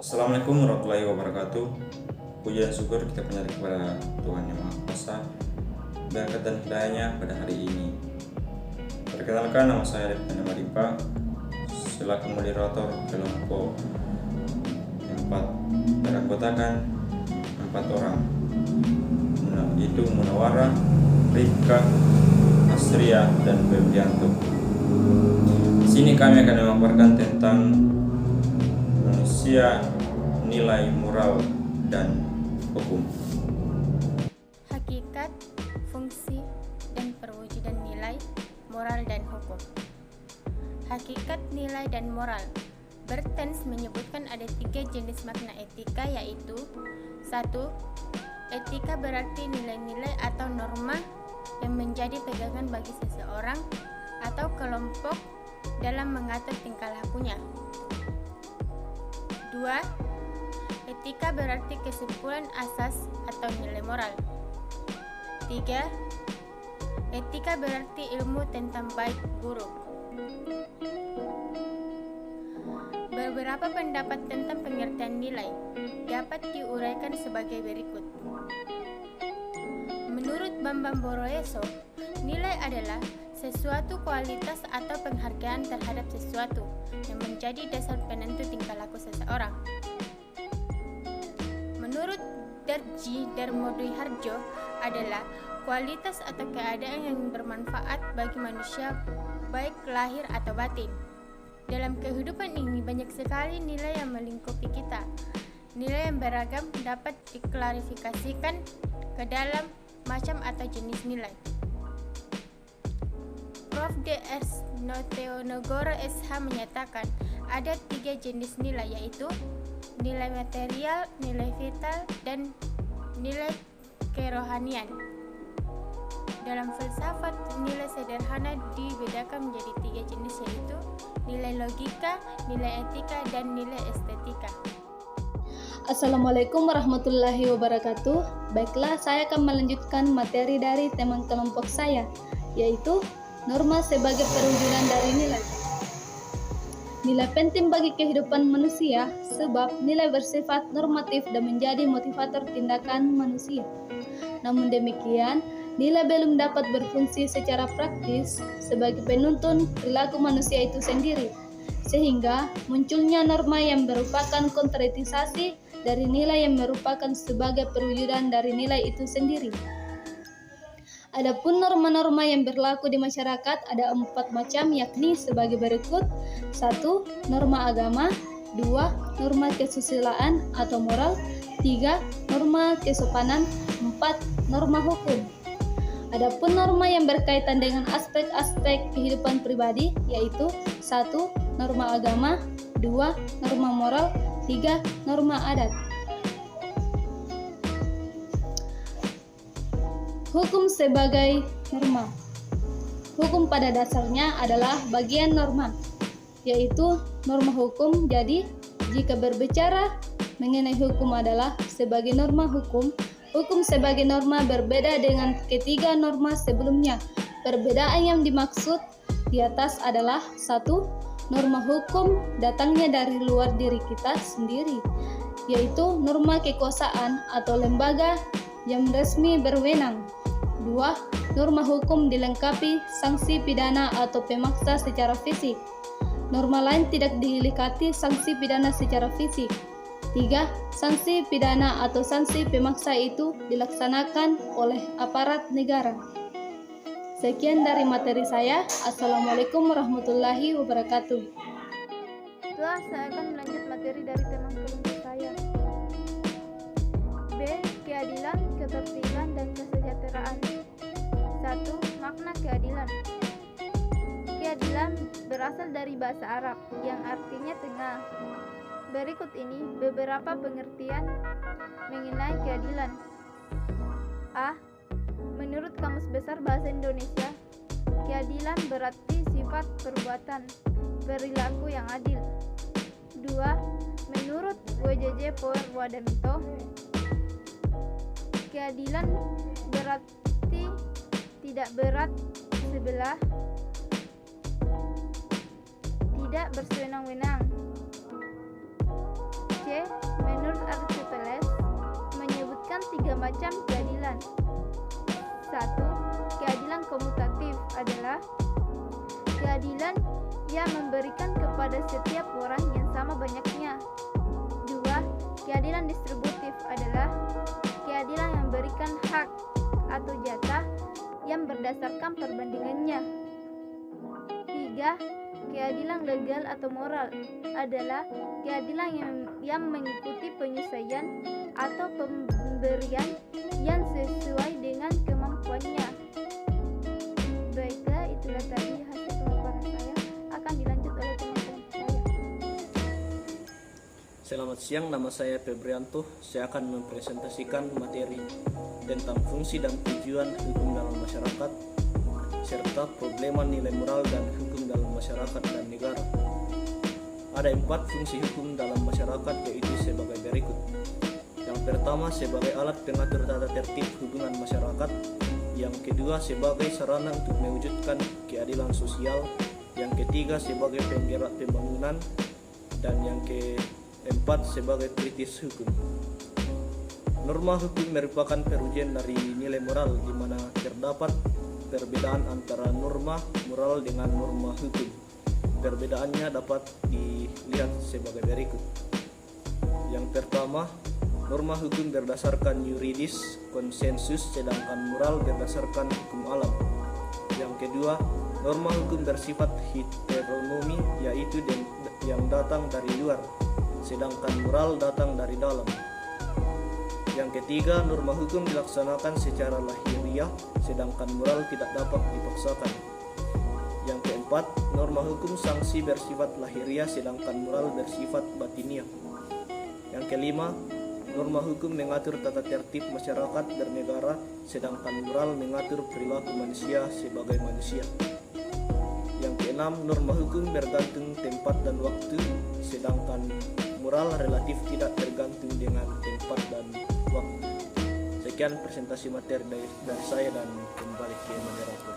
Assalamualaikum warahmatullahi wabarakatuh. Puji dan syukur kita panjatkan kepada Tuhan Yang Maha Kuasa, berkat dan hidayahnya pada hari ini. Perkenalkan, nama saya Devin Maripa, selaku moderator kelompok 4 beranggotakan 4 orang, yaitu Munawara, Rifka, Asria, dan Febrianto. Di sini kami akan memaparkan tentang manusia, nilai moral dan hukum. Hakikat, fungsi, dan perwujudan nilai, moral, dan hukum. Hakikat, nilai, dan moral. Bertens menyebutkan ada 3 jenis makna etika, yaitu 1. Etika berarti nilai-nilai atau norma yang menjadi pegangan bagi seseorang atau kelompok dalam mengatur tingkah lakunya. 2. Etika berarti kesimpulan asas atau nilai moral. 3. Etika berarti ilmu tentang baik buruk. Beberapa pendapat tentang pengertian nilai dapat diuraikan sebagai berikut. Menurut Bambang Boroyeso, nilai adalah sesuatu kualitas atau penghargaan terhadap sesuatu yang menjadi dasar penentu tingkah laku seseorang. Menurut Darji Darmodwi Harjo adalah kualitas atau keadaan yang bermanfaat bagi manusia baik lahir atau batin. Dalam kehidupan ini banyak sekali nilai yang melingkupi kita. Nilai yang beragam dapat diklarifikasikan ke dalam macam atau jenis nilai. Prof. Drs. Noteonegoro SH menyatakan ada 3 jenis nilai, yaitu nilai material, nilai vital, dan nilai kerohanian. Dalam filsafat, nilai sederhana dibedakan menjadi 3 jenis, yaitu nilai logika, nilai etika, dan nilai estetika. Assalamualaikum warahmatullahi wabarakatuh. Baiklah, saya akan melanjutkan materi dari teman kelompok saya, yaitu norma sebagai perwujudan dari nilai. Nilai penting bagi kehidupan manusia sebab nilai bersifat normatif dan menjadi motivator tindakan manusia. Namun demikian, nilai belum dapat berfungsi secara praktis sebagai penuntun perilaku manusia itu sendiri, sehingga munculnya norma yang merupakan konkretisasi dari nilai yang merupakan sebagai perwujudan dari nilai itu sendiri. Adapun norma-norma yang berlaku di masyarakat ada 4 macam, yakni sebagai berikut. 1. Norma agama. 2. Norma kesusilaan atau moral. 3. Norma kesopanan. 4. Norma hukum. Adapun norma yang berkaitan dengan aspek-aspek kehidupan pribadi yaitu 1. Norma agama. 2. Norma moral. 3. Norma adat. Hukum sebagai norma. Hukum pada dasarnya adalah bagian norma, yaitu norma hukum. Jadi, jika berbicara mengenai hukum adalah sebagai norma hukum, hukum sebagai norma berbeda dengan ketiga norma sebelumnya. Perbedaan yang dimaksud di atas adalah 1. Norma hukum datangnya dari luar diri kita sendiri, yaitu norma kekuasaan atau lembaga yang resmi berwenang. 2. Norma hukum dilengkapi sanksi pidana atau pemaksa secara fisik. Norma lain tidak dilekati sanksi pidana secara fisik. 3. Sanksi pidana atau sanksi pemaksa itu dilaksanakan oleh aparat negara. Sekian dari materi saya. Assalamualaikum warahmatullahi wabarakatuh. Setelah saya akan melanjut materi dari teman kelompok saya. B. Keadilan, ketertiban, dan kesejahteraan. 1. Makna keadilan. Keadilan berasal dari bahasa Arab yang artinya tengah. Berikut ini beberapa pengertian mengenai keadilan. A. Menurut Kamus Besar Bahasa Indonesia, keadilan berarti sifat perbuatan perilaku yang adil. 2. Menurut WJJ Purwadamito, keadilan berarti tidak berat sebelah, tidak bersewenang-wenang. C. Menurut Aristoteles menyebutkan 3 macam keadilan. 1. Keadilan komutatif adalah keadilan yang memberikan kepada setiap orang yang sama banyaknya. 2. Keadilan distributif adalah keadilan yang memberikan hak atau jatah yang berdasarkan perbandingannya. 3. Keadilan legal atau moral adalah keadilan yang mengikuti penyesuaian atau pemberian yang sesuai dengan kemampuannya. Baiklah, itulah tadi hasil pemaparan saya. Akan dilanjut oleh teman-teman saya. Selamat siang, nama saya Febrianto. Saya akan mempresentasikan materi tentang fungsi dan tujuan hukum dalam masyarakat serta problema nilai moral dan hukum dalam masyarakat dan negara. Ada 4 fungsi hukum dalam masyarakat, yaitu sebagai berikut. Yang pertama, sebagai alat pengatur tata tertib hubungan masyarakat. Yang kedua, sebagai sarana untuk mewujudkan keadilan sosial. Yang ketiga, sebagai penggerak pembangunan. Dan yang keempat, sebagai kritis hukum. Norma hukum merupakan perujian dari nilai moral, di mana terdapat perbedaan antara norma moral dengan norma hukum. Perbedaannya dapat dilihat sebagai berikut. Yang pertama, norma hukum berdasarkan yuridis konsensus, sedangkan moral berdasarkan hukum alam. Yang kedua, norma hukum bersifat heteronomi, yaitu yang datang dari luar, sedangkan moral datang dari dalam. Yang ketiga, norma hukum dilaksanakan secara lahiriah, sedangkan moral tidak dapat dipaksakan. Yang keempat, norma hukum sanksi bersifat lahiriah, sedangkan moral bersifat batiniah. Yang kelima, norma hukum mengatur tata tertib masyarakat bernegara, sedangkan moral mengatur perilaku manusia sebagai manusia. Yang keenam, norma hukum bergantung tempat dan waktu, sedangkan moral relatif tidak tergantung dengan tempat dan waktu. Sekian presentasi materi dari saya dan kembali ke moderator.